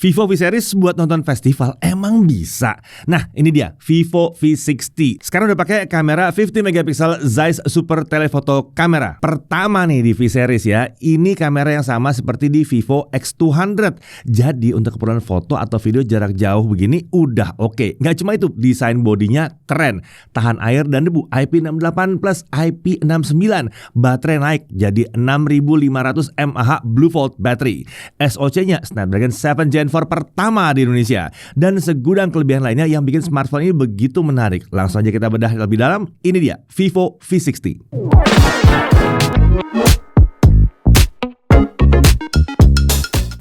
Vivo V Series buat nonton festival emang bisa. Nah, ini dia Vivo V60. Sekarang udah pakai kamera 50 megapiksel Zeiss Super Telephoto kamera. Pertama nih di V Series ya. Ini kamera yang sama seperti di Vivo X200. Jadi untuk keperluan foto atau video jarak jauh begini udah oke. Nggak cuma itu, desain bodinya keren. Tahan air dan debu, IP68 plus IP69. Baterai naik jadi 6500 mAh Blue Volt battery. SoC-nya Snapdragon 7 Gen 4 pertama di Indonesia. Dan segudang kelebihan lainnya yang bikin smartphone ini begitu menarik. Langsung aja kita bedah lebih dalam. Ini dia Vivo V60.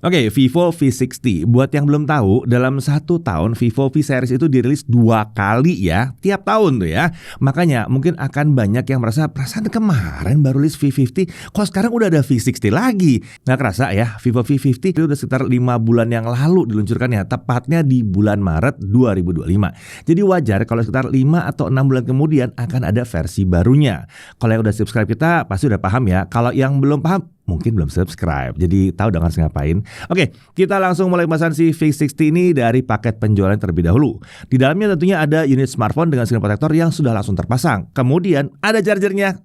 Oke, Vivo V60. Buat yang belum tahu, dalam 1 tahun Vivo V Series itu dirilis 2 kali ya, tiap tahun tuh ya. Makanya mungkin akan banyak yang merasa perasaan kemarin baru rilis V50, kok sekarang udah ada V60 lagi. Nggak kerasa ya, Vivo V50 itu udah sekitar 5 bulan yang lalu diluncurkan ya, tepatnya di bulan Maret 2025. Jadi wajar kalau sekitar 5 atau 6 bulan kemudian akan ada versi barunya. Kalau yang udah subscribe kita pasti udah paham ya. Kalau yang belum paham, mungkin belum subscribe, jadi tahu dong harus ngapain. Oke, kita langsung mulai pembahasan si V60 ini dari paket penjualan terlebih dahulu. Di dalamnya tentunya ada unit smartphone dengan screen protector yang sudah langsung terpasang. Kemudian ada chargernya.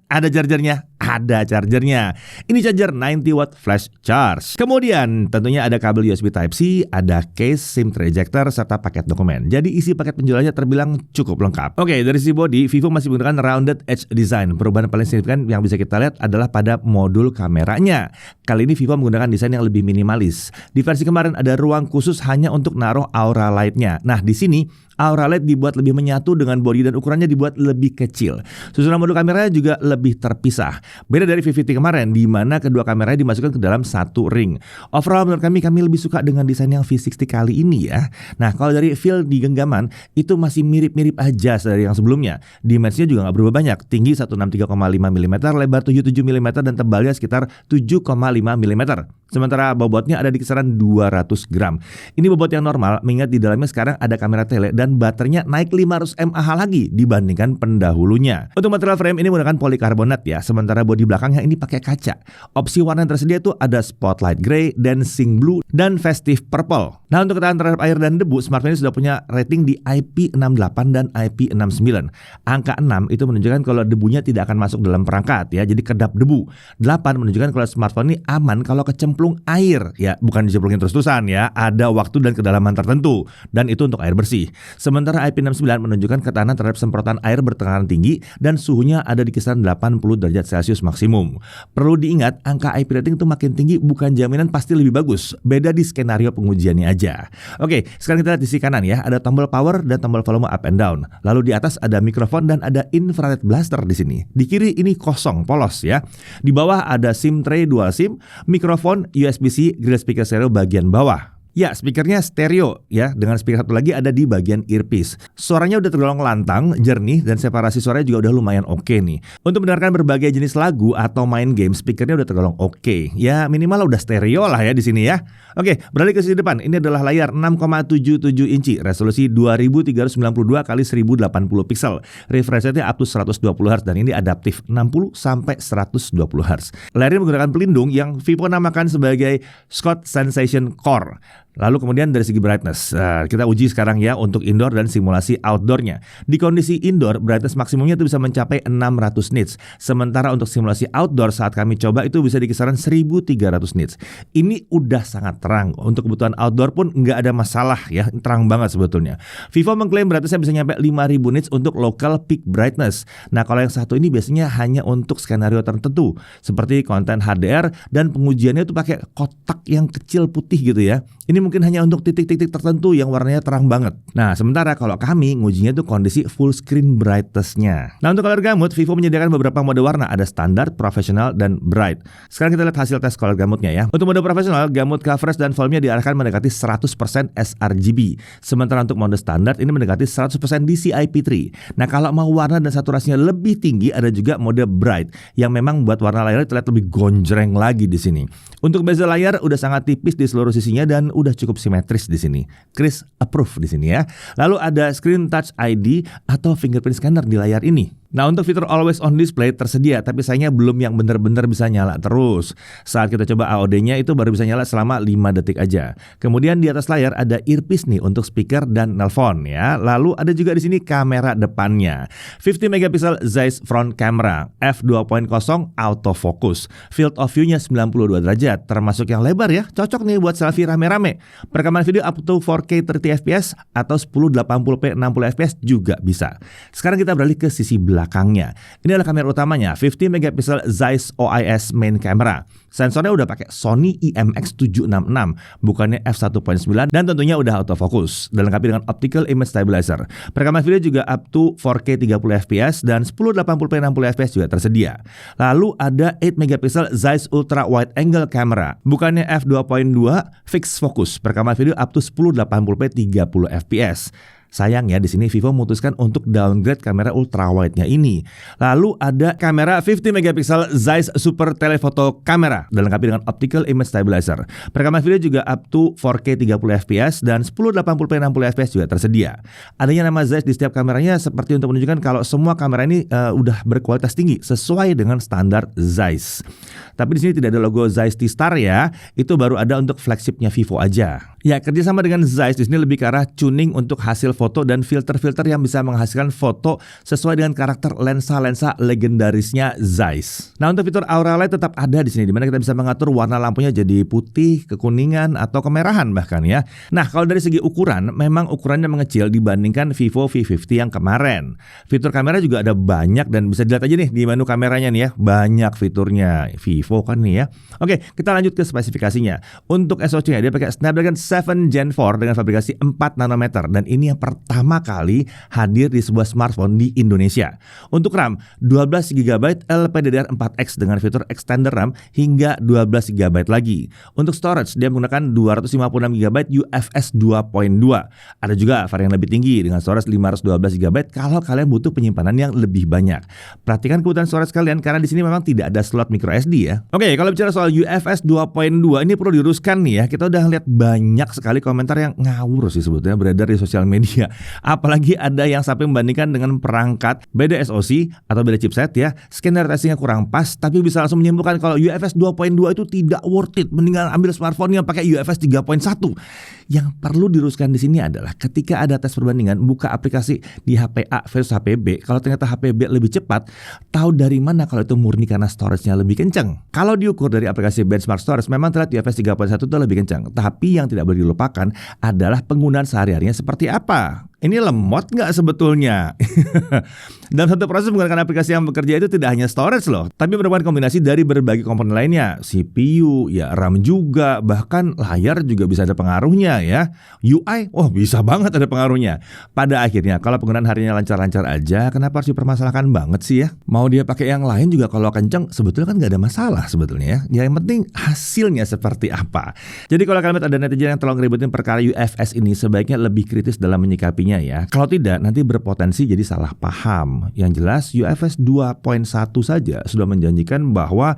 Ini charger 90 watt flash charge. Kemudian tentunya ada kabel USB Type-C, ada case, SIM tray ejector, serta paket dokumen. Jadi isi paket penjualannya terbilang cukup lengkap. Oke, dari sisi body, Vivo masih menggunakan rounded edge design. Perubahan paling signifikan yang bisa kita lihat adalah pada modul kameranya. Kali ini Vivo menggunakan desain yang lebih minimalis. Di versi kemarin ada ruang khusus hanya untuk naruh aura light-nya. Nah, di sini aura light dibuat lebih menyatu dengan bodi dan ukurannya dibuat lebih kecil. Susunan modul kameranya juga lebih terpisah. Beda dari V50 kemarin di mana kedua kameranya dimasukkan ke dalam satu ring. Overall menurut kami lebih suka dengan desain yang V60 kali ini ya. Nah, kalau dari feel di genggaman itu masih mirip-mirip aja dari yang sebelumnya. Dimensinya juga nggak berubah banyak. Tinggi 163,5 mm, lebar 77 mm dan tebalnya sekitar 7,5 mm. Sementara bobotnya ada di kisaran 200 gram. Ini bobot yang normal mengingat di dalamnya sekarang ada kamera tele dan baterainya naik 500 mAh lagi dibandingkan pendahulunya. Untuk material frame ini menggunakan polikarbonat ya, sementara bodi belakangnya ini pakai kaca. Opsi warna yang tersedia itu ada Spotlight Grey, Dancing Blue, dan Festive Purple. Nah, untuk ketahanan terhadap air dan debu, smartphone ini sudah punya rating di IP68 dan IP69. Angka 6 itu menunjukkan kalau debunya tidak akan masuk dalam perangkat ya, jadi kedap debu. 8 menunjukkan kalau smartphone ini aman kalau kecemplung air ya, bukan dicemplungin terus-terusan ya, ada waktu dan kedalaman tertentu, dan itu untuk air bersih. Sementara IP69 menunjukkan ketahanan terhadap semprotan air bertekanan tinggi dan suhunya ada di kisaran 80 derajat Celcius maksimum. Perlu diingat, angka IP rating itu makin tinggi bukan jaminan pasti lebih bagus. Beda di skenario pengujiannya aja. Oke, sekarang kita lihat di sisi kanan ya, ada tombol power dan tombol volume up and down. Lalu di atas ada mikrofon dan ada infrared blaster di sini. Di kiri ini kosong, polos ya. Di bawah ada SIM tray dual SIM, mikrofon, USB-C, grill speaker stereo bagian bawah. Ya, speakernya stereo ya, dengan speaker satu lagi ada di bagian earpiece. Suaranya udah tergolong lantang, jernih, dan separasi suaranya juga udah lumayan oke nih. Untuk mendengarkan berbagai jenis lagu atau main game, speakernya udah tergolong oke. Ya, minimal udah stereo lah ya di sini ya. Oke, beralih ke sisi depan. Ini adalah layar 6,77 inci, resolusi 2392 x 1080 pixel. Refresh rate-nya up to 120 Hz dan ini adaptif 60 sampai 120 Hz. Layar ini menggunakan pelindung yang Vivo namakan sebagai Scott Sensation Core. Lalu kemudian dari segi brightness, kita uji sekarang ya untuk indoor dan simulasi outdoornya. Di kondisi indoor, brightness maksimumnya itu bisa mencapai 600 nits. Sementara untuk simulasi outdoor saat kami coba itu bisa di kisaran 1300 nits. Ini udah sangat terang. Untuk kebutuhan outdoor pun nggak ada masalah ya, terang banget sebetulnya. Vivo mengklaim brightnessnya bisa nyampe 5000 nits untuk local peak brightness. Nah, kalau yang satu ini biasanya hanya untuk skenario tertentu, seperti konten HDR dan pengujiannya itu pakai kotak yang kecil putih gitu ya. Ini mungkin hanya untuk titik-titik tertentu yang warnanya terang banget. Nah, sementara kalau kami ngujinya tuh kondisi full screen brightness-nya. Nah, untuk color gamut, Vivo menyediakan beberapa mode warna, ada standar, profesional, dan bright. Sekarang kita lihat hasil tes color gamutnya ya. Untuk mode profesional, gamut coverage dan volume diarahkan mendekati 100% sRGB. Sementara untuk mode standar ini mendekati 100% DCI-P3. Nah, kalau mau warna dan saturasinya lebih tinggi, ada juga mode bright yang memang buat warna layar terlihat lebih gonjreng lagi di sini. Untuk bezel layar udah sangat tipis di seluruh sisinya dan udah udah cukup simetris di sini. Kris approve di sini ya. Lalu ada screen touch ID atau fingerprint scanner di layar ini. Nah, untuk fitur always on display tersedia, tapi sayangnya belum yang benar-benar bisa nyala terus. Saat kita coba AOD-nya itu baru bisa nyala selama 5 detik aja. Kemudian di atas layar ada earpiece nih untuk speaker dan nelpon ya. Lalu ada juga di sini kamera depannya. 50 megapixel Zeiss front camera, f2.0 autofocus. Field of view-nya 92 derajat, termasuk yang lebar ya. Cocok nih buat selfie rame-rame. Perekaman video up to 4K 30 fps atau 1080p 60 fps juga bisa. Sekarang kita beralih ke sisi belakangnya. Ini adalah kamera utamanya, 50 megapixel Zeiss OIS main camera. Sensornya udah pakai Sony IMX766, bukannya f1.9, dan tentunya udah autofocus. Dan lengkapi dengan optical image stabilizer. Perekaman video juga up to 4K 30 fps dan 1080p 60 fps juga tersedia. Lalu ada 8 megapixel Zeiss ultra wide angle camera, bukannya f2.2 fixed focus. Perekaman video up to 1080p 30 fps. Sayang ya, di sini Vivo memutuskan untuk downgrade kamera ultrawide-nya ini. Lalu ada kamera 50 megapixel Zeiss Super Telephoto Camera dan lengkapi dengan optical image stabilizer. Perekaman video juga up to 4K 30 fps dan 1080p 60 fps juga tersedia. Adanya nama Zeiss di setiap kameranya seperti untuk menunjukkan kalau semua kamera ini udah berkualitas tinggi sesuai dengan standar Zeiss. Tapi di sini tidak ada logo Zeiss T-Star ya. Itu baru ada untuk flagshipnya Vivo aja. Ya, kerjasama dengan Zeiss di sini lebih ke arah tuning untuk hasil foto dan filter-filter yang bisa menghasilkan foto sesuai dengan karakter lensa-lensa legendarisnya Zeiss. Nah, untuk fitur Aura Light tetap ada di sini, di mana kita bisa mengatur warna lampunya jadi putih, kekuningan, atau kemerahan bahkan ya. Nah, kalau dari segi ukuran, memang ukurannya mengecil dibandingkan Vivo V50 yang kemarin. Fitur kamera juga ada banyak dan bisa dilihat aja nih di menu kameranya nih ya. Banyak fiturnya Vivo kan nih ya. Oke, kita lanjut ke spesifikasinya. Untuk SoC-nya dia pakai Snapdragon 7 Gen 4 dengan fabrikasi 4 nanometer dan ini yang pertama kali hadir di sebuah smartphone di Indonesia. Untuk RAM, 12 GB LPDDR4X dengan fitur extender RAM hingga 12 GB lagi. Untuk storage, dia menggunakan 256 GB UFS 2.2. Ada juga varian lebih tinggi dengan storage 512 GB kalau kalian butuh penyimpanan yang lebih banyak. Perhatikan kebutuhan storage kalian karena di sini memang tidak ada slot micro SD ya. Oke, kalau bicara soal UFS 2.2 ini perlu diluruskan nih ya. Kita udah lihat banyak sekali komentar yang ngawur sih sebetulnya beredar di sosial media. Apalagi ada yang sampai membandingkan dengan perangkat beda SoC atau beda chipset ya. Scanner testingnya kurang pas, tapi bisa langsung menyimpulkan kalau UFS 2.2 itu tidak worth it. Mendingan ambil smartphone yang pakai UFS 3.1. Yang perlu diluruskan di sini adalah ketika ada tes perbandingan, buka aplikasi di HP A versus HP B. Kalau ternyata HP B lebih cepat, tahu dari mana kalau itu murni karena storage-nya lebih kencang. Kalau diukur dari aplikasi benchmark storage, memang terlihat UFS 3.1 itu lebih kencang. Tapi yang tidak boleh dilupakan adalah penggunaan sehari-harinya seperti apa. Ini lemot nggak sebetulnya? Dalam satu proses menggunakan aplikasi yang bekerja itu tidak hanya storage loh, tapi merupakan kombinasi dari berbagai komponen lainnya. CPU, ya RAM juga, bahkan layar juga bisa ada pengaruhnya ya. UI, bisa banget ada pengaruhnya. Pada akhirnya, kalau penggunaan harinya lancar-lancar aja, kenapa harus dipermasalahkan banget sih ya? Mau dia pakai yang lain juga kalau kenceng, sebetulnya kan nggak ada masalah sebetulnya ya. Yang penting hasilnya seperti apa. Jadi kalau kalian ada netizen yang tolong ngeributin perkara UFS ini, sebaiknya lebih kritis dalam menyikapinya ya. Kalau tidak, nanti berpotensi jadi salah paham. Yang jelas UFS 2.1 saja sudah menjanjikan bahwa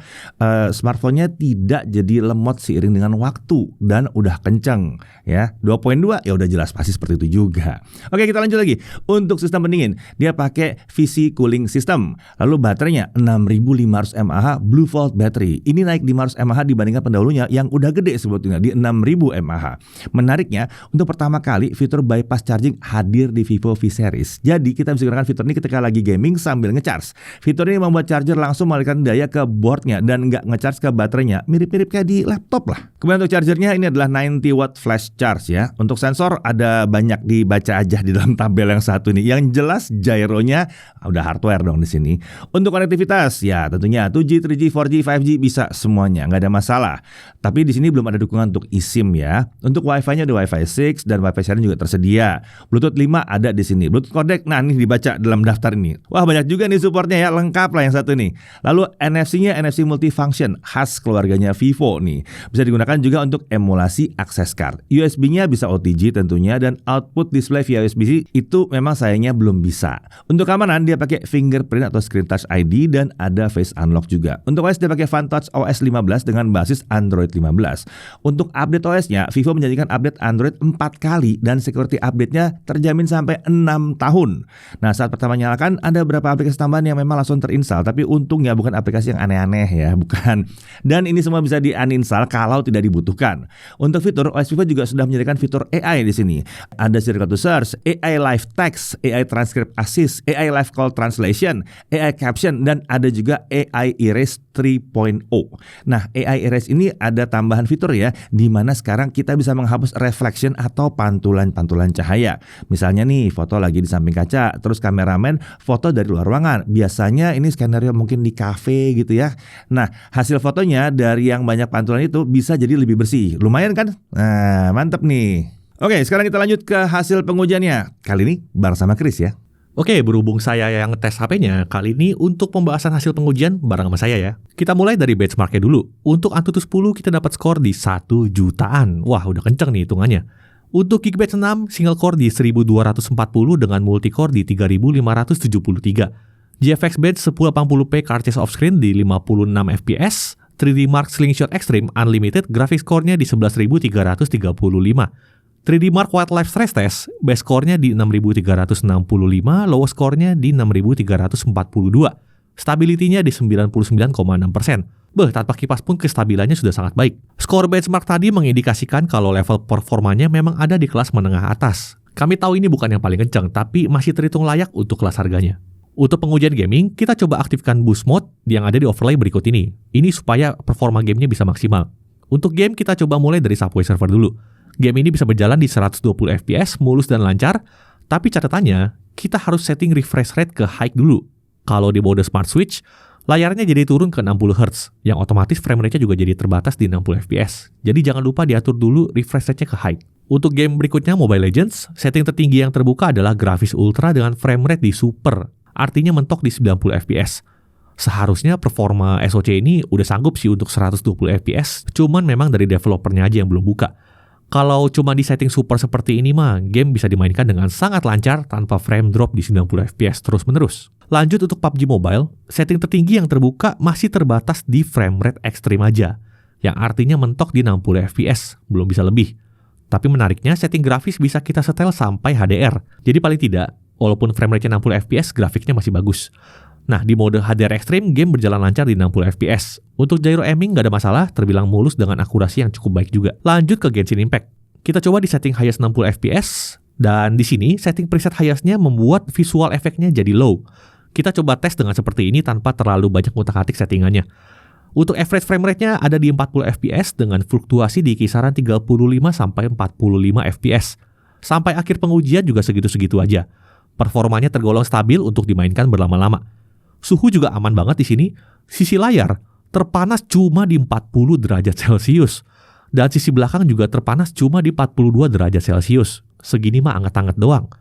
smartphone-nya tidak jadi lemot seiring dengan waktu dan udah kenceng ya. 2.2 ya udah jelas pasti seperti itu juga. Oke, kita lanjut lagi. Untuk sistem pendingin, dia pakai VC cooling system. Lalu baterainya 6500 mAh Blue Volt battery. Ini naik 500 mAh dibandingkan pendahulunya yang udah gede sebetulnya di 6000 mAh. Menariknya, untuk pertama kali fitur bypass charging hadir di Vivo V Series. Jadi kita bisa gunakan fitur ini ketika lagi gaming sambil ngecharge. Fitur ini membuat charger langsung mengalirkan daya ke boardnya dan nggak ngecharge ke baterainya. Mirip-mirip kayak di laptop lah. Kemudian untuk chargernya ini adalah 90 watt flash charge ya. Untuk sensor ada banyak, dibaca aja di dalam tabel yang satu ini. Yang jelas gyronya udah hardware dong di sini. Untuk konektivitas ya tentunya 2G, 3G, 4G, 5G bisa semuanya, nggak ada masalah. Tapi di sini belum ada dukungan untuk eSIM ya. Untuk Wi-Fi-nya ada Wi-Fi 6 dan Wi-Fi sharing juga tersedia. Bluetooth 5 ada di sini. Bluetooth codec, nah ini dibaca dalam daftar ini. nih. Wah, banyak juga nih supportnya ya, lengkap lah yang satu nih. Lalu NFC-nya NFC multifunction, khas keluarganya Vivo nih. Bisa digunakan juga untuk emulasi access card. USB-nya bisa OTG tentunya, dan output display via USB-C itu memang sayangnya belum bisa. Untuk keamanan dia pakai fingerprint atau screen touch ID dan ada face unlock juga. Untuk OS dia pakai FunTouch OS 15 dengan basis Android 15. Untuk update OS-nya, Vivo menjanjikan update Android 4 kali dan security update-nya terjamin sampai 6 tahun. Nah, saat pertama nyalakan ada beberapa aplikasi tambahan yang memang langsung terinstall, tapi untungnya bukan aplikasi yang aneh-aneh ya, bukan. Dan ini semua bisa di-uninstall kalau tidak dibutuhkan. Untuk fitur, OS Vivo juga sudah menyediakan fitur AI di sini. Ada Circle to Search, AI Live Text, AI Transcript Assist, AI Live Call Translation, AI Caption, dan ada juga AI Erase 3.0. Nah, AI Erase ini ada tambahan fitur ya, di mana sekarang kita bisa menghapus reflection atau pantulan-pantulan cahaya. Misalnya nih, foto lagi di samping kaca, terus kameramen foto dari luar ruangan. Biasanya ini skenario mungkin di kafe gitu ya. Nah, hasil fotonya dari yang banyak pantulan itu bisa jadi lebih bersih. Lumayan kan? Nah, mantep nih. Oke, sekarang kita lanjut ke hasil pengujiannya. Kali ini bareng sama Chris ya. Oke, berhubung saya yang ngetes HP-nya, kali ini untuk pembahasan hasil pengujian bareng sama saya ya. Kita mulai dari benchmark-nya dulu. Untuk Antutu 10 kita dapat skor di 1 jutaan. Wah, udah kenceng nih hitungannya. Untuk Geekbench 6, single core di 1240 dengan multi-core di 3573. GFX Bench 1080p cartridge off-screen di 56 fps. 3D Mark Slingshot Extreme Unlimited graphics score-nya di 11335. 3D Mark Wildlife Stress Test, base score-nya di 6365, low score-nya di 6342. Stability-nya di 99,6%. Tanpa kipas pun kestabilannya sudah sangat baik. Skor benchmark tadi mengindikasikan kalau level performanya memang ada di kelas menengah atas. Kami tahu ini bukan yang paling kencang, tapi masih terhitung layak untuk kelas harganya. Untuk pengujian gaming, kita coba aktifkan boost mode yang ada di overlay berikut ini. Ini supaya performa gamenya bisa maksimal. Untuk game, kita coba mulai dari Subway Surfer dulu. Game ini bisa berjalan di 120 fps, mulus dan lancar, tapi catatannya, kita harus setting refresh rate ke high dulu. Kalau di mode Smart Switch, layarnya jadi turun ke 60 Hz, yang otomatis frame rate-nya juga jadi terbatas di 60 fps. Jadi jangan lupa diatur dulu refresh rate-nya ke high. Untuk game berikutnya Mobile Legends, setting tertinggi yang terbuka adalah grafis ultra dengan frame rate di super, artinya mentok di 90 fps. Seharusnya performa SoC ini udah sanggup sih untuk 120 fps, cuman memang dari developernya aja yang belum buka. Kalau cuma di setting super seperti ini mah, game bisa dimainkan dengan sangat lancar tanpa frame drop di 90 fps terus-menerus. Lanjut untuk PUBG Mobile, setting tertinggi yang terbuka masih terbatas di frame rate ekstrim aja, yang artinya mentok di 60 fps, belum bisa lebih. Tapi menariknya, setting grafis bisa kita setel sampai HDR. Jadi paling tidak, walaupun frame rate-nya 60 fps, grafiknya masih bagus. Nah, di mode HDR Extreme, game berjalan lancar di 60 fps. Untuk gyro aiming nggak ada masalah, terbilang mulus dengan akurasi yang cukup baik juga. Lanjut ke Genshin Impact. Kita coba di setting highest 60 fps, dan di sini setting preset highest-nya membuat visual efeknya jadi low. Kita coba tes dengan seperti ini tanpa terlalu banyak ngutak-atik settingannya. Untuk average frame rate-nya ada di 40 fps dengan fluktuasi di kisaran 35-45 fps. Sampai akhir pengujian juga segitu-segitu aja. Performanya tergolong stabil untuk dimainkan berlama-lama. Suhu juga aman banget di sini. Sisi layar terpanas cuma di 40 derajat Celcius. Dan sisi belakang juga terpanas cuma di 42 derajat Celcius. Segini mah anget-anget doang.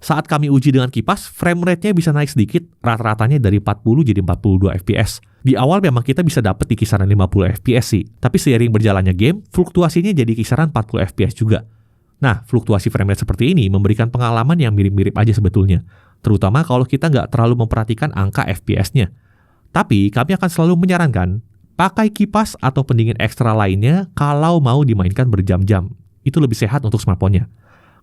Saat kami uji dengan kipas, frame rate-nya bisa naik sedikit, rata-ratanya dari 40 jadi 42 fps. Di awal memang kita bisa dapat di kisaran 50 fps sih, tapi seiring berjalannya game, fluktuasinya jadi kisaran 40 fps juga. Nah, fluktuasi frame rate seperti ini memberikan pengalaman yang mirip-mirip aja sebetulnya. Terutama kalau kita nggak terlalu memperhatikan angka FPS-nya. Tapi kami akan selalu menyarankan, pakai kipas atau pendingin ekstra lainnya kalau mau dimainkan berjam-jam. Itu lebih sehat untuk smartphone-nya.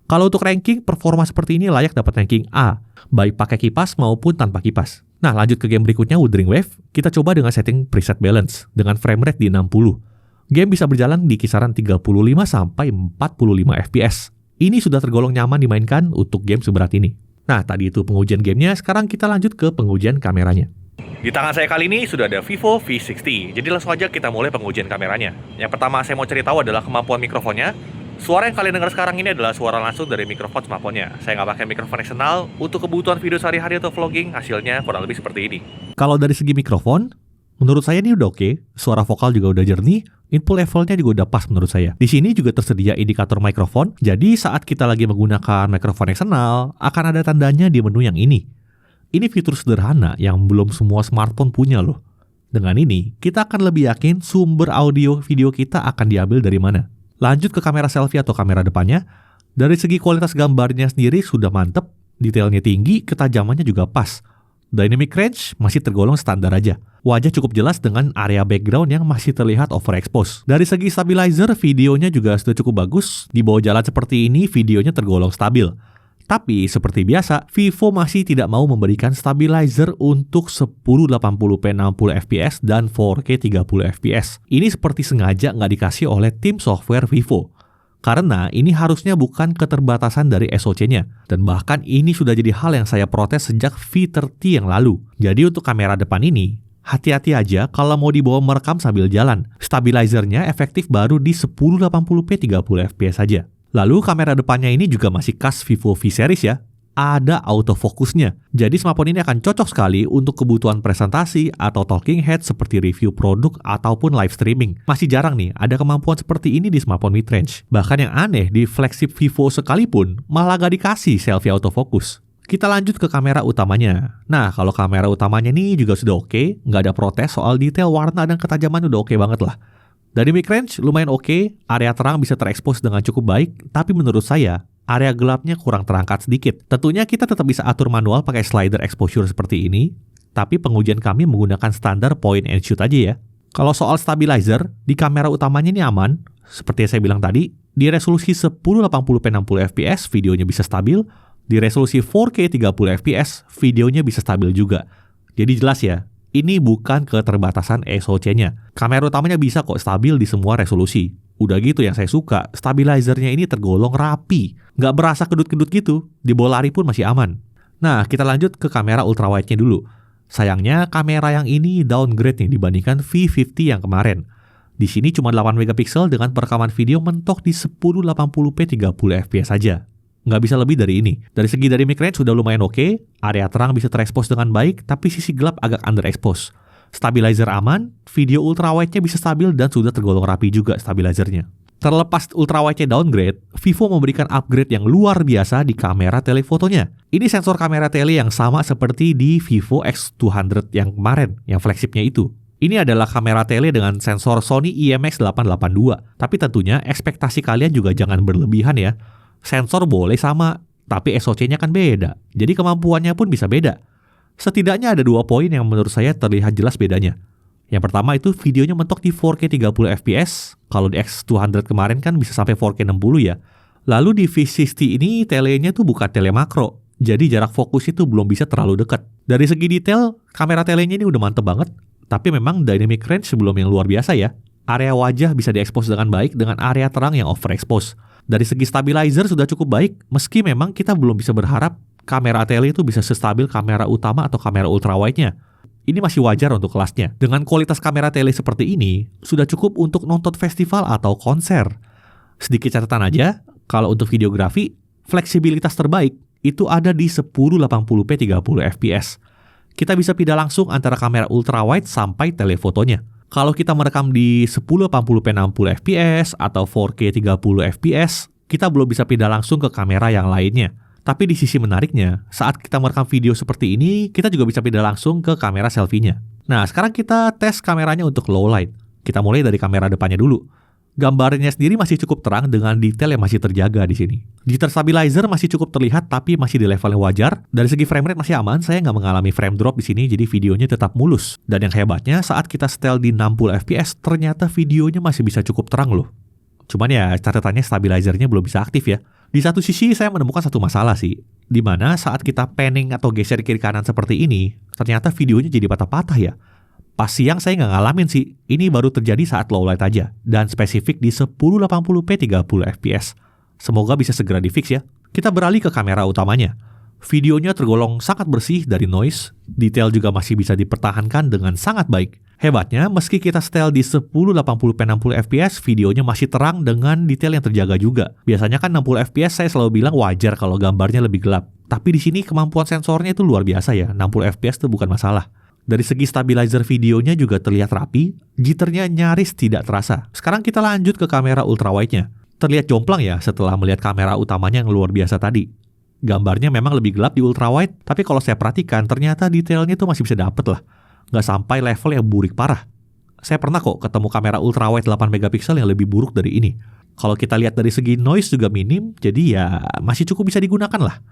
Kalau untuk ranking, performa seperti ini layak dapat ranking A, baik pakai kipas maupun tanpa kipas. Nah, lanjut ke game berikutnya, Wuthering Wave. Kita coba dengan setting preset balance, dengan frame rate di 60. Game bisa berjalan di kisaran 35-45 fps. Ini sudah tergolong nyaman dimainkan untuk game seberat ini. Nah, tadi itu pengujian gamenya, sekarang kita lanjut ke pengujian kameranya. Di tangan saya kali ini sudah ada Vivo V60, jadi langsung aja kita mulai pengujian kameranya. Yang pertama saya mau cari tahu adalah kemampuan mikrofonnya. Suara yang kalian dengar sekarang ini adalah suara langsung dari mikrofon smartphone-nya. Saya nggak pakai mikrofon eksternal, untuk kebutuhan video sehari-hari atau vlogging, hasilnya kurang lebih seperti ini. Kalau dari segi mikrofon, menurut saya ini udah oke. Suara vokal juga udah jernih, input levelnya juga udah pas menurut saya. Di sini juga tersedia indikator mikrofon, jadi saat kita lagi menggunakan mikrofon eksternal, akan ada tandanya di menu yang ini. Ini fitur sederhana yang belum semua smartphone punya loh. Dengan ini, kita akan lebih yakin sumber audio video kita akan diambil dari mana. Lanjut ke kamera selfie atau kamera depannya. Dari segi kualitas gambarnya sendiri sudah mantep, detailnya tinggi, ketajamannya juga pas. Dynamic range masih tergolong standar aja. Wajah cukup jelas dengan area background yang masih terlihat overexpose. Dari segi stabilizer, videonya juga sudah cukup bagus. Di bawah jalan seperti ini, videonya tergolong stabil. Tapi seperti biasa, Vivo masih tidak mau memberikan stabilizer untuk 1080p 60fps dan 4K 30fps. Ini seperti sengaja nggak dikasih oleh tim software Vivo. Karena ini harusnya bukan keterbatasan dari SoC-nya. Dan bahkan ini sudah jadi hal yang saya protes sejak V30 yang lalu. Jadi untuk kamera depan ini, hati-hati aja kalau mau dibawa merekam sambil jalan. Stabilizernya efektif baru di 1080p 30fps saja. Lalu kamera depannya ini juga masih khas Vivo V series ya. Ada autofocusnya. Jadi smartphone ini akan cocok sekali untuk kebutuhan presentasi atau talking head seperti review produk ataupun live streaming. Masih jarang nih ada kemampuan seperti ini di smartphone mid-range. Bahkan yang aneh di flagship Vivo sekalipun malah gak dikasih selfie autofocus. Kita lanjut ke kamera utamanya. Nah, kalau kamera utamanya ini juga sudah oke, nggak ada protes soal detail warna dan ketajaman udah oke banget lah. Dari mid-range lumayan oke, area terang bisa terekspos dengan cukup baik, tapi menurut saya, area gelapnya kurang terangkat sedikit. Tentunya kita tetap bisa atur manual pakai slider exposure seperti ini, tapi pengujian kami menggunakan standar point and shoot aja ya. Kalau soal stabilizer, di kamera utamanya ini aman, seperti yang saya bilang tadi, di resolusi 1080p 60fps videonya bisa stabil, di resolusi 4K 30fps videonya bisa stabil juga. Jadi jelas ya, ini bukan keterbatasan SoC-nya. Kamera utamanya bisa kok stabil di semua resolusi. Udah gitu yang saya suka, stabilizernya ini tergolong rapi. Nggak berasa kedut-kedut gitu, di bawah lari pun masih aman. Nah, kita lanjut ke kamera ultrawide-nya dulu. Sayangnya, kamera yang ini downgrade nih dibandingkan V50 yang kemarin. Di sini cuma 8 megapiksel dengan perekaman video mentok di 1080p 30fps saja. Nggak bisa lebih dari ini. Dari segi dynamic range sudah lumayan oke, area terang bisa terekspos dengan baik, tapi sisi gelap agak underexpose. Stabilizer aman, video ultrawide-nya bisa stabil dan sudah tergolong rapi juga stabilizernya. Terlepas ultrawide-nya downgrade, Vivo memberikan upgrade yang luar biasa di kamera telefotonya. Ini sensor kamera tele yang sama seperti di Vivo X200 yang kemarin, yang flagshipnya itu. Ini adalah kamera tele dengan sensor Sony IMX882, tapi tentunya ekspektasi kalian juga jangan berlebihan ya. Sensor boleh sama, tapi SoC-nya kan beda. Jadi kemampuannya pun bisa beda. Setidaknya ada 2 poin yang menurut saya terlihat jelas bedanya. Yang pertama itu videonya mentok di 4K 30fps. Kalau di X200 kemarin kan bisa sampai 4K 60 ya. Lalu di V60 ini telenya tuh bukan tele makro. Jadi jarak fokus itu belum bisa terlalu dekat. Dari segi detail, kamera telenya ini udah mantep banget. Tapi memang dynamic range sebelum yang luar biasa ya. Area wajah bisa diekspos dengan baik dengan area terang yang overexpose. Dari segi stabilizer sudah cukup baik, meski memang kita belum bisa berharap kamera tele itu bisa sestabil kamera utama atau kamera ultrawide-nya. Ini masih wajar untuk kelasnya. Dengan kualitas kamera tele seperti ini, sudah cukup untuk nonton festival atau konser. Sedikit catatan aja, kalau untuk videografi, fleksibilitas terbaik itu ada di 1080p 30fps. Kita bisa pindah langsung antara kamera ultrawide sampai telefotonya. Kalau kita merekam di 1080p 60fps atau 4K 30fps, kita belum bisa pindah langsung ke kamera yang lainnya. Tapi di sisi menariknya, saat kita merekam video seperti ini, kita juga bisa pindah langsung ke kamera selfie-nya. Nah, sekarang kita tes kameranya untuk low light. Kita mulai dari kamera depannya dulu. Gambarnya sendiri masih cukup terang dengan detail yang masih terjaga di sini. Jitter stabilizer masih cukup terlihat tapi masih di level yang wajar. Dari segi frame rate masih aman, saya nggak mengalami frame drop di sini, jadi videonya tetap mulus. Dan yang hebatnya saat kita setel di 60fps, ternyata videonya masih bisa cukup terang loh. Cuman ya catatannya stabilizernya belum bisa aktif ya. Di satu sisi saya menemukan satu masalah sih, dimana saat kita panning atau geser kiri kanan seperti ini, ternyata videonya jadi patah-patah ya. Pas siang saya nggak ngalamin sih, ini baru terjadi saat low light aja, dan spesifik di 1080p 30fps. Semoga bisa segera di fix ya. Kita beralih ke kamera utamanya. Videonya tergolong sangat bersih dari noise, detail juga masih bisa dipertahankan dengan sangat baik. Hebatnya, meski kita setel di 1080p 60fps, videonya masih terang dengan detail yang terjaga juga. Biasanya kan 60fps saya selalu bilang wajar kalau gambarnya lebih gelap. Tapi di sini kemampuan sensornya itu luar biasa ya, 60fps itu bukan masalah. Dari segi stabilizer videonya juga terlihat rapi, jitternya nyaris tidak terasa. Sekarang kita lanjut ke kamera ultrawide-nya. Terlihat jomplang ya setelah melihat kamera utamanya yang luar biasa tadi. Gambarnya memang lebih gelap di ultrawide, tapi kalau saya perhatikan ternyata detailnya tuh masih bisa dapet lah. Nggak sampai level yang burik parah. Saya pernah kok ketemu kamera ultrawide 8 megapiksel yang lebih buruk dari ini. Kalau kita lihat dari segi noise juga minim, jadi ya masih cukup bisa digunakan lah.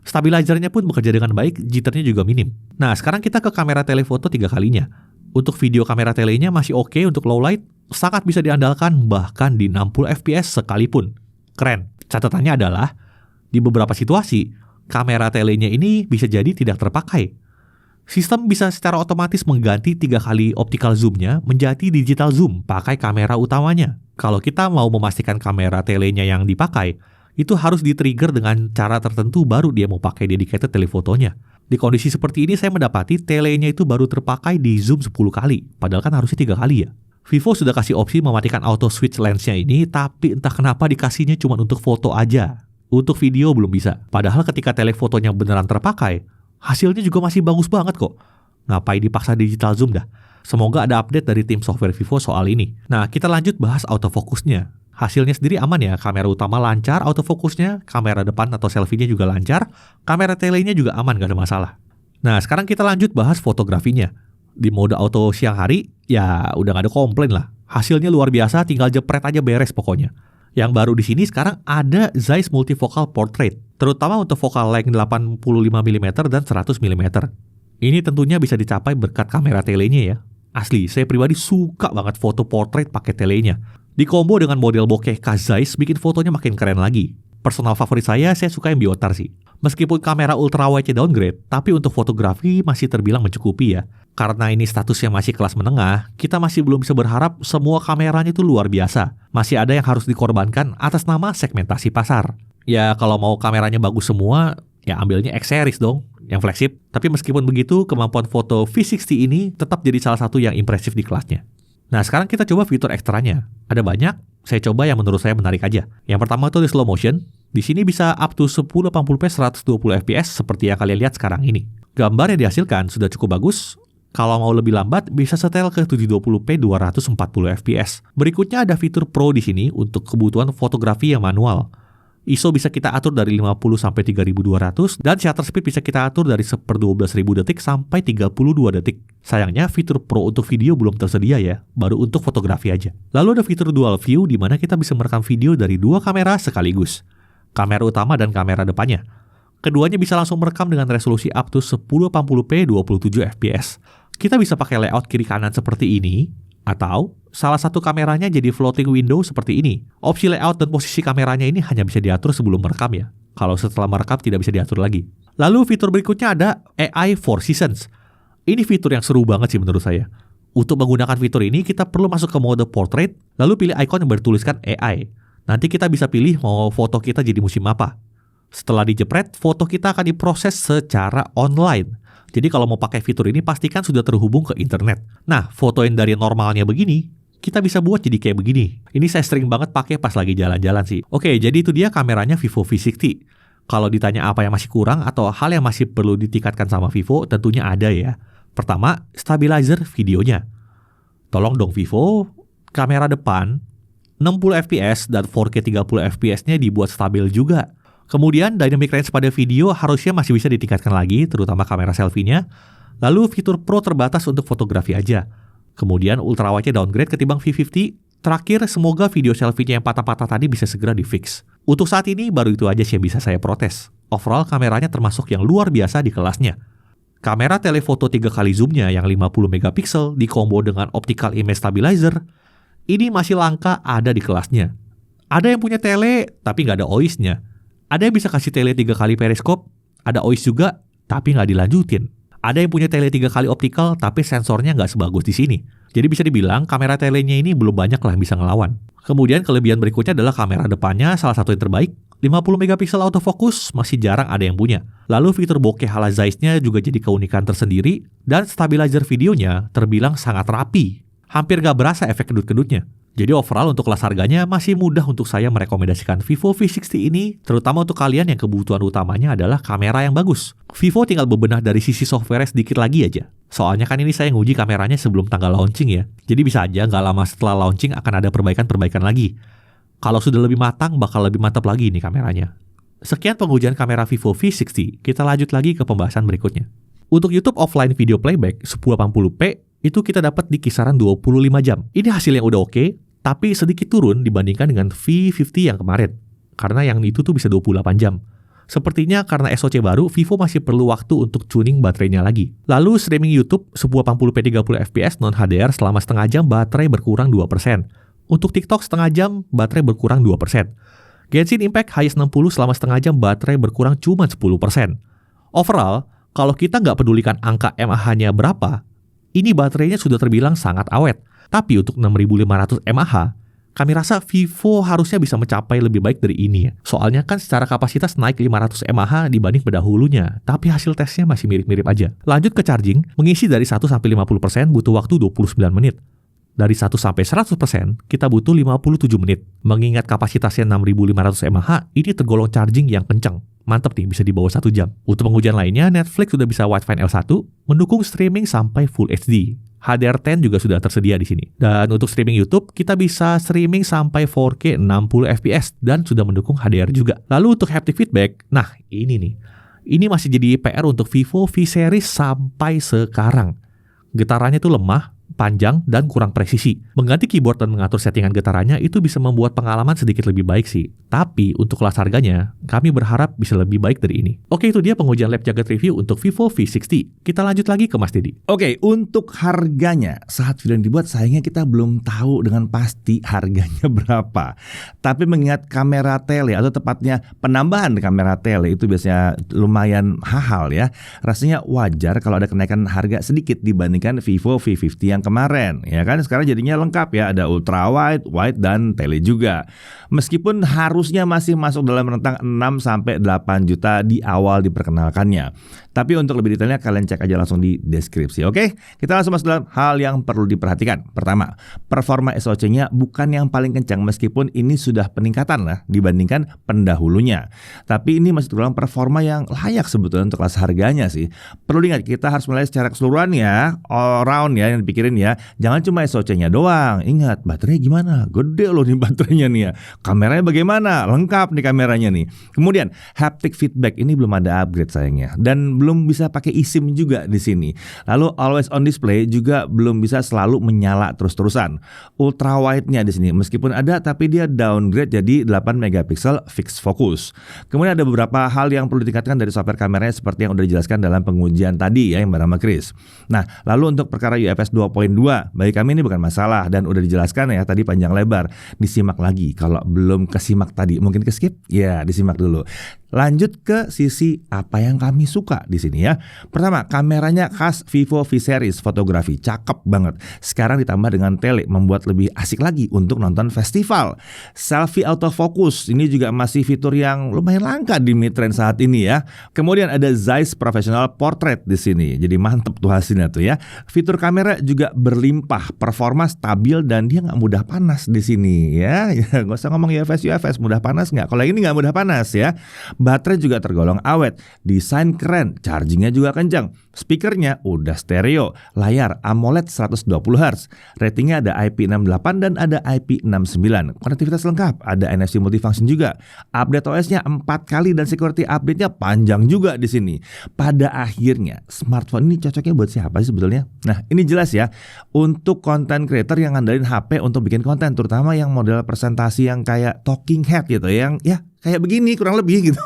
Stabilizernya pun bekerja dengan baik, jitternya juga minim. Nah, sekarang kita ke kamera telefoto 3 kalinya. Untuk video kamera telenya masih oke untuk low light, sangat bisa diandalkan bahkan di 60 fps sekalipun. Keren. Catatannya adalah, di beberapa situasi, kamera telenya ini bisa jadi tidak terpakai. Sistem bisa secara otomatis mengganti 3 kali optical zoom-nya menjadi digital zoom pakai kamera utamanya. Kalau kita mau memastikan kamera telenya yang dipakai, itu harus di-trigger dengan cara tertentu baru dia mau pakai dedicated telefotonya. Di kondisi seperti ini saya mendapati telenya itu baru terpakai di zoom 10 kali, padahal kan harusnya 3 kali ya. Vivo sudah kasih opsi mematikan auto switch lensnya ini, tapi entah kenapa dikasihnya cuma untuk foto aja. Untuk video belum bisa. Padahal ketika telefotonya beneran terpakai, hasilnya juga masih bagus banget kok. Ngapain dipaksa digital zoom dah? Semoga ada update dari tim software Vivo soal ini. Nah, kita lanjut bahas autofokusnya. Hasilnya sendiri aman ya, kamera utama lancar autofokusnya, kamera depan atau selfie-nya juga lancar, kamera telenya juga aman, gak ada masalah. Nah, sekarang kita lanjut bahas fotografinya. Di mode auto siang hari, ya udah gak ada komplain lah. Hasilnya luar biasa, tinggal jepret aja beres pokoknya. Yang baru di sini sekarang ada Zeiss Multifocal Portrait, terutama untuk focal length 85mm dan 100mm. Ini tentunya bisa dicapai berkat kamera telenya ya. Asli, saya pribadi suka banget foto portrait pakai telenya. Dikombo dengan model bokeh khas Zeiss bikin fotonya makin keren lagi. Personal favorit saya suka yang biotar sih. Meskipun kamera ultrawide-nya downgrade, tapi untuk fotografi masih terbilang mencukupi ya. Karena ini statusnya masih kelas menengah, kita masih belum bisa berharap semua kameranya itu luar biasa. Masih ada yang harus dikorbankan atas nama segmentasi pasar. Ya kalau mau kameranya bagus semua, ya ambilnya X series dong, yang flagship. Tapi meskipun begitu, kemampuan foto V60 ini tetap jadi salah satu yang impresif di kelasnya. Nah sekarang kita coba fitur ekstranya. Ada banyak, saya coba yang menurut saya menarik aja. Yang pertama itu di slow motion. Di sini bisa up to 1080p 120 fps seperti yang kalian lihat sekarang ini. Gambar yang dihasilkan sudah cukup bagus. Kalau mau lebih lambat, bisa setel ke 720p 240 fps. Berikutnya ada fitur Pro di sini untuk kebutuhan fotografi yang manual. ISO bisa kita atur dari 50 sampai 3200 dan shutter speed bisa kita atur dari 1/12.000 detik sampai 32 detik. Sayangnya fitur Pro untuk video belum tersedia ya, baru untuk fotografi aja. Lalu ada fitur Dual View di mana kita bisa merekam video dari 2 kamera sekaligus. Kamera utama dan kamera depannya. Keduanya bisa langsung merekam dengan resolusi up to 1080p 27 fps. Kita bisa pakai layout kiri kanan seperti ini, atau salah satu kameranya jadi floating window seperti ini. Opsi layout dan posisi kameranya ini hanya bisa diatur sebelum merekam ya. Kalau setelah merekam tidak bisa diatur lagi. Lalu fitur berikutnya ada AI 4 Seasons. Ini fitur yang seru banget sih menurut saya. Untuk menggunakan fitur ini kita perlu masuk ke mode portrait, lalu pilih icon yang bertuliskan AI. Nanti kita bisa pilih mau foto kita jadi musim apa. Setelah dijepret, foto kita akan diproses secara online. Jadi kalau mau pakai fitur ini pastikan sudah terhubung ke internet. Nah, foto yang dari normalnya begini, kita bisa buat jadi kayak begini. Ini saya sering banget pakai pas lagi jalan-jalan sih. Oke, jadi itu dia kameranya Vivo V60. Kalau ditanya apa yang masih kurang atau hal yang masih perlu ditingkatkan sama Vivo, tentunya ada ya. Pertama, stabilizer videonya. Tolong dong Vivo, kamera depan 60 fps dan 4K 30 fps-nya dibuat stabil juga. Kemudian dynamic range pada video harusnya masih bisa ditingkatkan lagi, terutama kamera selfie-nya. Lalu fitur Pro terbatas untuk fotografi aja. Kemudian ultrawide-nya downgrade ketimbang V50. Terakhir, semoga video selfie-nya yang patah-patah tadi bisa segera di-fix. Untuk saat ini baru itu aja sih yang bisa saya protes. Overall kameranya termasuk yang luar biasa di kelasnya. Kamera telefoto 3 kali zoom-nya yang 50 megapiksel dikombo dengan optical image stabilizer. Ini masih langka ada di kelasnya. Ada yang punya tele tapi nggak ada OIS-nya. Ada yang bisa kasih tele 3 kali periskop, ada OIS juga, tapi nggak dilanjutin. Ada yang punya tele 3 kali optical, tapi sensornya nggak sebagus di sini. Jadi bisa dibilang kamera telenya ini belum banyak lah yang bisa ngelawan. Kemudian kelebihan berikutnya adalah kamera depannya salah satu yang terbaik. 50 megapiksel autofocus masih jarang ada yang punya. Lalu fitur bokeh ala Zeiss-nya juga jadi keunikan tersendiri, dan stabilizer videonya terbilang sangat rapi. Hampir nggak berasa efek kedut-kedutnya. Jadi overall untuk kelas harganya masih mudah untuk saya merekomendasikan Vivo V60 ini, terutama untuk kalian yang kebutuhan utamanya adalah kamera yang bagus. Vivo tinggal bebenah dari sisi software sedikit lagi aja. Soalnya kan ini saya nguji kameranya sebelum tanggal launching ya. Jadi bisa aja nggak lama setelah launching akan ada perbaikan-perbaikan lagi. Kalau sudah lebih matang bakal lebih mantap lagi nih kameranya. Sekian pengujian kamera Vivo V60, kita lanjut lagi ke pembahasan berikutnya. Untuk YouTube offline video playback 1080p itu kita dapat di kisaran 25 jam. Ini hasil yang udah oke, tapi sedikit turun dibandingkan dengan V50 yang kemarin. Karena yang itu tuh bisa 28 jam. Sepertinya karena SoC baru, Vivo masih perlu waktu untuk tuning baterainya lagi. Lalu streaming YouTube 1080p 30fps non-HDR selama setengah jam baterai berkurang 2%. Untuk TikTok setengah jam baterai berkurang 2%. Genshin Impact highest 60 selama setengah jam baterai berkurang cuma 10%. Overall, kalau kita nggak pedulikan angka mAh-nya berapa, ini baterainya sudah terbilang sangat awet. Tapi untuk 6500 mAh, kami rasa Vivo harusnya bisa mencapai lebih baik dari ini ya. Soalnya kan secara kapasitas naik 500 mAh dibanding pendahulunya, tapi hasil tesnya masih mirip-mirip aja. Lanjut ke charging, mengisi dari 1-50% butuh waktu 29 menit. Dari 1-100%, kita butuh 57 menit. Mengingat kapasitasnya 6500 mAh, ini tergolong charging yang kencang. Mantap nih, bisa di bawah 1 jam. Untuk pengujian lainnya, Netflix sudah bisa Widevine L1, mendukung streaming sampai Full HD. HDR10 juga sudah tersedia di sini. Dan untuk streaming YouTube, kita bisa streaming sampai 4K 60 fps dan sudah mendukung HDR juga. Lalu untuk haptic feedback, nah ini nih. Ini masih jadi PR untuk Vivo V-Series sampai sekarang. Getarannya tuh lemah, panjang, dan kurang presisi. Mengganti keyboard dan mengatur settingan getarannya itu bisa membuat pengalaman sedikit lebih baik sih. Tapi untuk kelas harganya, kami berharap bisa lebih baik dari ini. Oke, itu dia pengujian lab jagat review untuk Vivo V60. Kita lanjut lagi ke Mas Dedi. Oke, untuk harganya, saat video yang dibuat sayangnya kita belum tahu dengan pasti harganya berapa. Tapi mengingat kamera tele atau tepatnya penambahan kamera tele itu biasanya lumayan mahal ya. Rasanya wajar kalau ada kenaikan harga sedikit dibandingkan Vivo V50 yang kemarin. Ya kan, sekarang jadinya lengkap ya, ada ultra wide, wide, dan tele juga. Meskipun harusnya masih masuk dalam rentang 6-8 juta di awal diperkenalkannya. Tapi untuk lebih detailnya kalian cek aja langsung di deskripsi. Oke, kita langsung masuk dalam hal yang perlu diperhatikan. Pertama, performa SoC-nya bukan yang paling kencang meskipun ini sudah peningkatan lah dibandingkan pendahulunya. Tapi ini masih tergolong performa yang layak sebetulnya untuk kelas harganya sih. Perlu diingat, kita harus mulai secara keseluruhan ya, all round ya yang dipikirin ya. Jangan cuma SoC-nya doang. Ingat, baterainya gimana? Gede loh nih baterainya nih ya. Kameranya bagaimana? Lengkap nih kameranya nih. Kemudian, haptic feedback ini belum ada upgrade sayangnya. Dan belum bisa pakai eSIM juga di sini. Lalu always on display juga belum bisa selalu menyala terus-terusan. Ultra wide-nya di sini meskipun ada tapi dia downgrade jadi 8 megapiksel fixed focus. Kemudian ada beberapa hal yang perlu ditingkatkan dari software kameranya seperti yang udah dijelaskan dalam pengujian tadi ya yang bareng sama Chris. Nah, lalu untuk perkara UFS 2.2 bagi kami ini bukan masalah dan udah dijelaskan ya tadi panjang lebar. Disimak lagi kalau belum kesimak tadi, mungkin ke skip? Ya, disimak dulu. Lanjut ke sisi apa yang kami suka di sini ya. Pertama, kameranya khas Vivo V-Series fotografi, cakep banget. Sekarang ditambah dengan tele membuat lebih asik lagi untuk nonton festival. Selfie autofocus ini juga masih fitur yang lumayan langka di mid-range saat ini ya. Kemudian ada Zeiss Professional Portrait di sini. Jadi mantep tuh hasilnya tuh ya. Fitur kamera juga berlimpah, performa stabil dan dia nggak mudah panas di sini ya. Nggak usah ngomong UFS mudah panas nggak. Kalau ini nggak mudah panas ya. Baterai juga tergolong awet, desain keren, chargingnya juga kencang, speakernya udah stereo, layar AMOLED 120Hz, ratingnya ada IP68 dan ada IP69, konektivitas lengkap, ada NFC multifunction juga, update OS-nya 4 kali dan security update-nya panjang juga di sini. Pada akhirnya, smartphone ini cocoknya buat siapa sih sebetulnya? Nah, ini jelas ya, untuk content creator yang ngandelin HP untuk bikin konten, terutama yang model presentasi yang kayak talking head gitu, yang ya kayak begini kurang lebih gitu.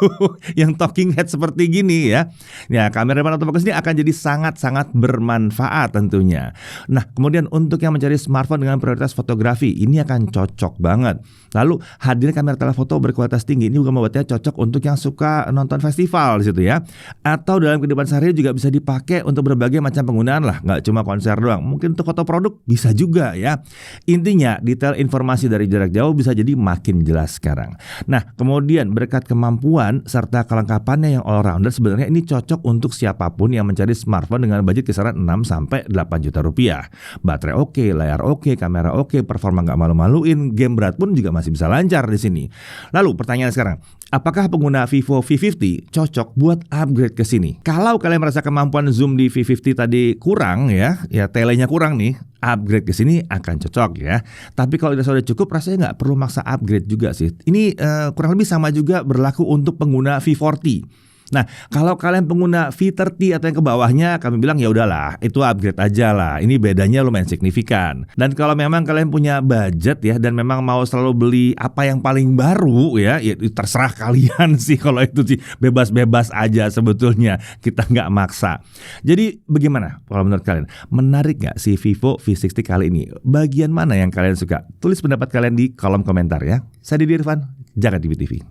Yang talking head seperti gini ya. Ya, kamera depan autofocus ini akan jadi sangat-sangat bermanfaat tentunya. Nah, kemudian untuk yang mencari smartphone dengan prioritas fotografi, ini akan cocok banget. Lalu hadirnya kamera telefoto berkualitas tinggi ini juga membuatnya cocok untuk yang suka nonton festival di situ ya. Atau dalam kehidupan sehari juga bisa dipakai untuk berbagai macam penggunaan lah, nggak cuma konser doang. Mungkin untuk foto produk bisa juga ya. Intinya detail informasi dari jarak jauh bisa jadi makin jelas sekarang. Nah, kemudian berkat kemampuan serta kelengkapannya yang all rounder, sebenarnya ini cocok untuk siapapun yang mencari smartphone dengan budget kisaran 6-8 juta rupiah. Baterai oke, layar oke, kamera oke, performa nggak malu-maluin, game berat pun juga masih bisa lancar di sini. Lalu pertanyaan sekarang, apakah pengguna Vivo V50 cocok buat upgrade ke sini? Kalau kalian merasa kemampuan zoom di V50 tadi kurang ya telenya kurang nih, upgrade ke sini akan cocok ya. Tapi kalau sudah cukup, rasanya nggak perlu maksa upgrade juga sih. Ini kurang lebih sama juga berlaku untuk pengguna V40. Nah, kalau kalian pengguna V30 atau yang ke bawahnya, kami bilang ya udahlah, itu upgrade aja lah. Ini bedanya lumayan signifikan. Dan kalau memang kalian punya budget ya, dan memang mau selalu beli apa yang paling baru ya terserah kalian sih. Kalau itu sih bebas-bebas aja sebetulnya, kita nggak maksa. Jadi bagaimana kalau menurut kalian? Menarik nggak si Vivo V60 kali ini? Bagian mana yang kalian suka? Tulis pendapat kalian di kolom komentar ya. Saya Didi Irfan, Jaga TV TV.